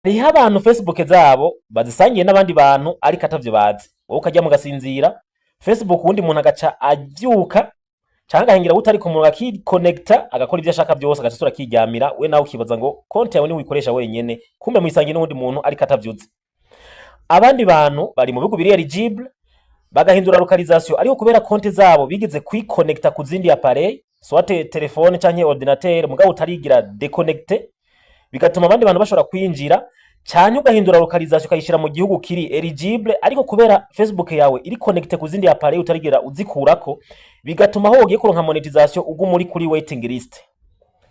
hariho abantu Facebook zabo bazisangiye n'abandi bantu ariko atavyo bazi, wowe ukarya mugasinzira, Facebook uwundi muntu agaca avyuka canke agahingira utari ku muntu akikonekta agakora ivyo ashaka vyose agaca asubira akiryamira, we nawe ukibaza ngo konti yawe ni uyikoresha wenyene, kumbe muyisangiye n'uwundi muntu ariko atavyuzi. Abandi bantu bari mu bihugu biri eligible bagahindura localisation ariko kubera konti zabo bigeze kwikonekta ku zindi appareil soit telefone canke ordinateur mugabo utarigira déconnecté, bigatuma abandi bantu bashobora kwinjira cyane ugahindura localisation ukayishira mu gihugu kiri eligible ariko kubera Facebook yawe iri connecté ku zindi appareil utarigira uzikurako, bigatuma aho ugiye kuronka monetization uguma uri kuri waiting list.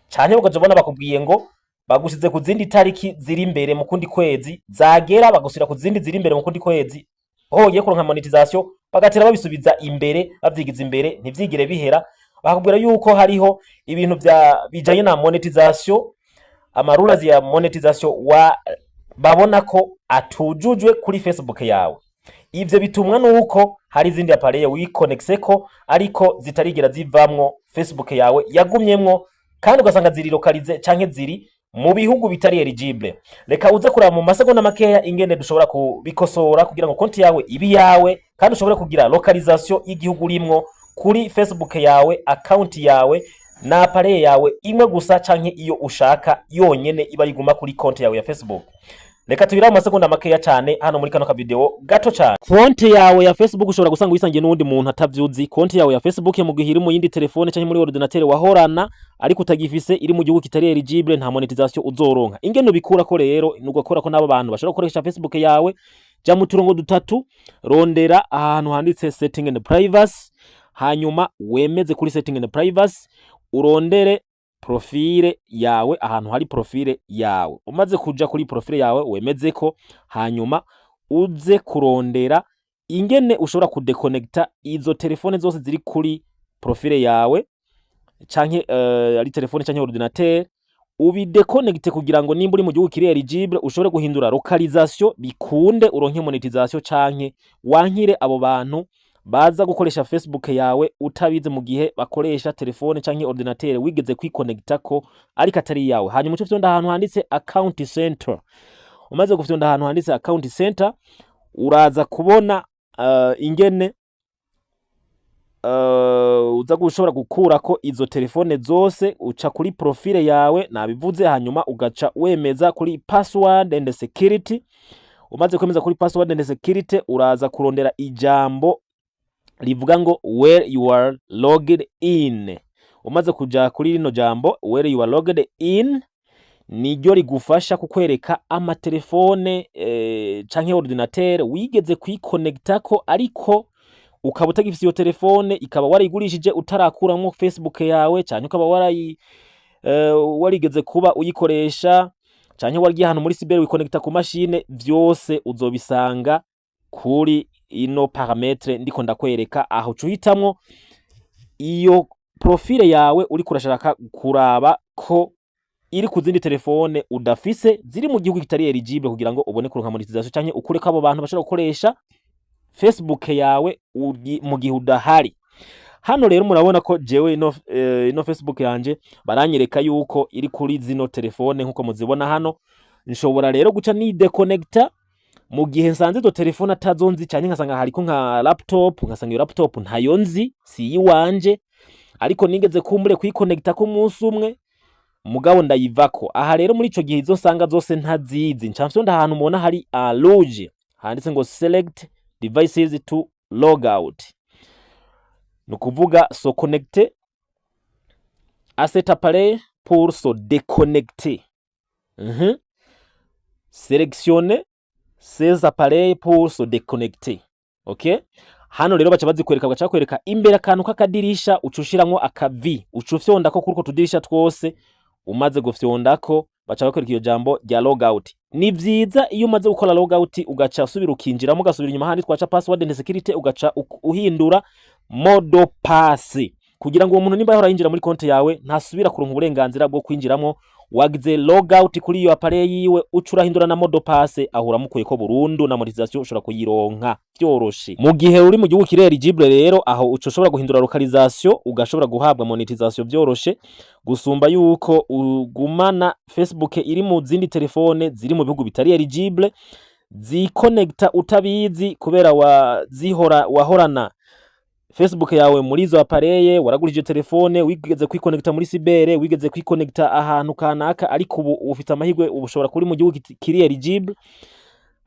Cyane ukajabona bakubwiye ngo bagushize ku zindi tariki ziri imbere mu kundi kwezi, zagera bagusira ku zindi ziri imbere mu kundi kwezi, aho ugiye kuronka monetization bagatera babisubiza imbere bavyigiza imbere ntivyigire bihera, bakubwira yuko hariho ibintu bijanye na monetization, amarulazi ya monetization babona ko atujujwe kuri Facebook yawe. Ivyo bitumwa nuko hari izindi appareil wiconnectseko ariko zitarigira zivamwo Facebook yawe yagumyemwo, kandi ugasanga ziri localize canke ziri mu bihugu bitari eligible. Reka uze kuraba mu masegonda makeya ingene dushobora kubikosora kugira ngo konti yawe ibi yawe kandi ushobore kugira localisation y'igihugu rimwo kuri Facebook yawe, account yawe na appareil yawe imwe gusa canke iyo ushaka yonyene iba riguma kuri konti yawe ya Facebook. Reka tubira mu masegonda makeya cyane hano muri kano ka video gato cyane. Konti yawe ya Facebook ushobora gusanga uyisangiye n'undi muntu atavyuzi. Konti yawe ya Facebook mu gihe iri mu yindi telefone canke muri ordinateur wahorana ariko utagifise iri mu gihugu kitari eligible nta monetization uzoronka. Ingene ubikura ko rero nugakora ko n'abo bantu bashobora gukoresha Facebook yawe, ja mu turongo dutatu, rondera ahantu handitse setting and privacy, hanyuma wemeze kuri setting and privacy, urondere profile yawe ahantu hari profile yawe. Umaze kuja kuri profile yawe wemeze ko, hanyuma uze kurondera ingene ushobora kudeconnecta izo telefone zose ziri kuri profile yawe canke ari telefone canke ordinateur, ubideconnecte kugira ngo nimba uri mu gihugu kiri eligible ushobore guhindura localisation bikunde uronke monetization canke wankire abo bantu baza gukoresha Facebook yawe utabize mu gihe bakoresha telefone canke ordinateur wigeze kwiconnecta ko ariko atari yawe. Hanyuma uco fyonda ahantu handitse account center. Umaze gufyonda ahantu handitse account center uraza kubona ingene uza gushobora gukurako izo telefone zose, uca kuri profile yawe nabivuze, hanyuma ugaca wemeza kuri password and security. Umaze kwemeza kuri password and security uraza kurondera ijambo rivuga ngo where you are logged in. Umaze kuja kuri rino jambo where you are logged in niryo rigufasha kukwereka amatelefone canke ordinateur wigeze kwiconnecta ko ariko ukaba utagifise iyo telefone, ikaba warayigurishije utarakuramwo Facebook yawe canke ukaba warigeze kuba uyikoresha canke warigiye ahantu muri cyber wiconnecta ku machine, vyose uzobisanga kuri ino parametre ndiko ndakwereka. Aho cuhitamwo iyo profile yawe uri kurashaka kuraba ko iri ku zindi telefone udafise ziri mu gihugu kitari eligible kugira ngo ubone kuronka monetization canke ukureka abo bantu bashobora gukoresha Facebook yawe mu gihe udahari. Hano rero murabona ko jewe ino Facebook yanje baranyereka yuko iri kuri zino telefone nkuko muzibona hano. Nshobora rero guca ni deconnecta mu gihe nsanze izo telefone atazonzi cyane, nkasanga hariko nka laptop, nkasanga iyo laptop ntayo nzi si yiwanje ariko nigeze kumbure kwiconnecta ko umunsi umwe mugabo ndayivako. Aha rero muri ico gihe izo sanga zose ntazizi, ncamfyonda ahantu mubona hari rouge handitse ngo select devices to log out, nukuvuga so connecter à cet appareil pour se déconnecter. Sélectionner ces appareils pour se déconnecter. Okay? Hano rero baca bazikwereka bagaca kwereka imbere akantu kakadirisha ucushiramwo akavi, ucufyonda ko kuriko tudirisha twose. Umaze gufyonda ko baca bakwereka iyo jambo rya log out. Ni vyiza iyo umaze gukora log out ugaca usubira ukinjiramo, ugasubira inyuma handi twaca password and security ugaca uhindura mode pass kugira ngo uwo muntu nimba yahora yinjira muri konti yawe ntasubira kuronka uburenganzira bwo kwinjiramo wagize logout kuri iyo appareil yiwe ucurahindura na mode passe ahura mukuyeko burundu na monetisation ushobora kuyironka byoroshe. Mu gihe uri mu gihugu kiri eligible rero aho ushobora guhindura localisation ugashobora guhabwa monetisation byoroshe gusumba yuko ugumana Facebook iri mu zindi telefone ziri mu bihugu bitari eligible ziconnecta utabizi kubera wahorana Facebook yawe muri izo appareil waragurije telefone wigeze kwiconnecta muri cyber wigeze kwiconnecta ahantu kanaka ariko ubu ufite amahirwe ubushobora kuri mu gihugu kiri eligible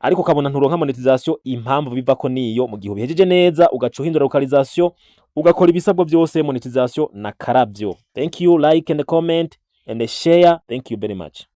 ariko kabona nturonka monetisation impamvu biva ko niyo mu gihe ubihejeje neza ugacuhindura localisation ugakora ibisabwa byose monetisation na karavyo. Thank you, like and comment and share. Thank you very much.